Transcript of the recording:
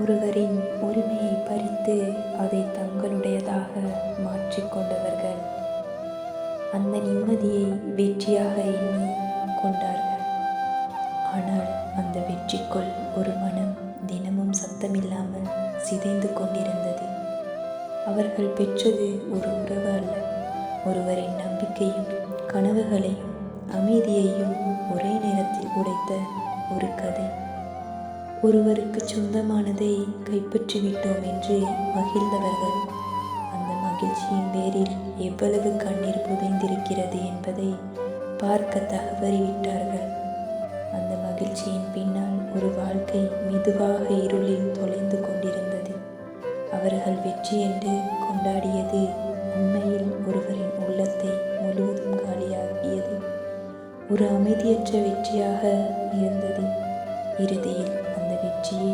ஒருவரின் உரிமையை பறித்து அதை தங்களுடையதாக மாற்றிக்கொண்டவர்கள் அந்த நிம்மதியை வெற்றியாக எண்ணி கொண்டார்கள். ஆனால் அந்த வெற்றிக்குள் ஒரு மனம் தினமும் சத்தமில்லாமல் சிதைந்து கொண்டிருந்தது. அவர்கள் பெற்றது ஒரு உறவு அல்ல, ஒருவரின் நம்பிக்கையும் கனவுகளையும் அமைதியையும் ஒரே நேரத்தில் உடைத்த ஒரு கதை. ஒருவருக்கு சொந்தமானதை கைப்பற்றிவிட்டோம் என்று மகிழ்ந்தவர்கள் அந்த மகிழ்ச்சியின் பேரில் எவ்வளவு கண்ணீர் புதைந்திருக்கிறது என்பதை பார்க்க தவறிவிட்டார்கள். அந்த மகிழ்ச்சியின் பின்னால் ஒரு வாழ்க்கை மெதுவாக இருளில் தொலைந்து கொண்டிருந்தது. அவர்கள் வெற்றி என்று கொண்டாடியது உண்மையில் ஒருவரின் உள்ளத்தை முழுவதும் காலியாகியது. ஒரு அமைதியற்ற வெற்றியாக இருந்தது. இறுதியில் அந்த வெற்றியே